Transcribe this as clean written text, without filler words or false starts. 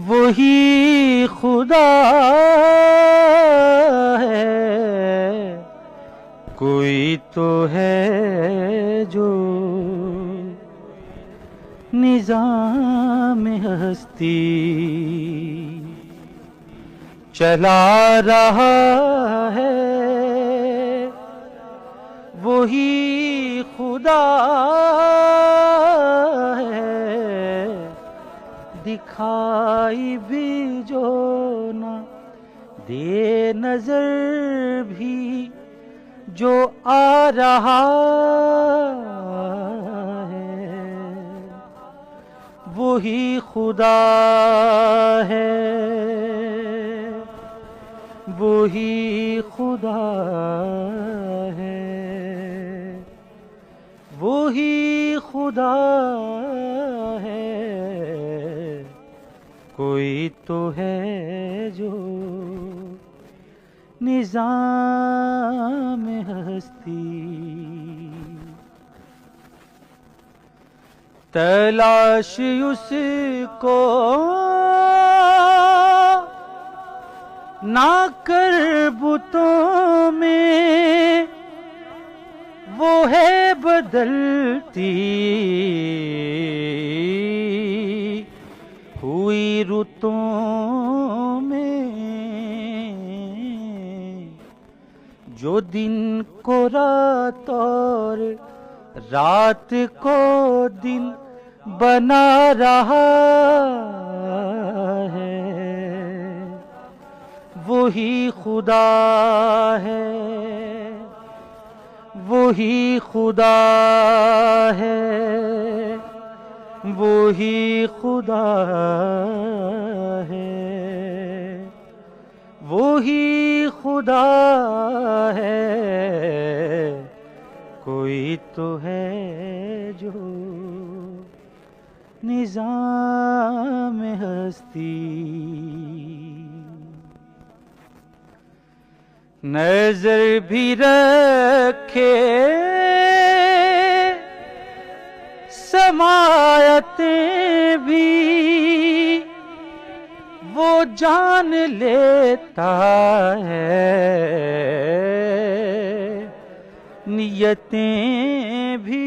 वही खुदा है, कोई तो है जो निज़ाम हस्ती चला रहा है। वही खुदा है, दिखाई भी जो ना दे नजर भी जो आ रहा है। वही खुदा है, वही खुदा है, वही खुदा है, कोई तो है जो निज़ाम हस्ती तलाश उसको ना कर बुतों में, वो है बदलती हुई रुतों में। जो दिन को रात और रात को दिन बना रहा है। वही खुदा है, वही खुदा है, वही खुदा है, वही खुदा है, कोई तो है जो निज़ाम हस्ती नजर भी रखे समायतें भी वो जान लेता है, नियतें भी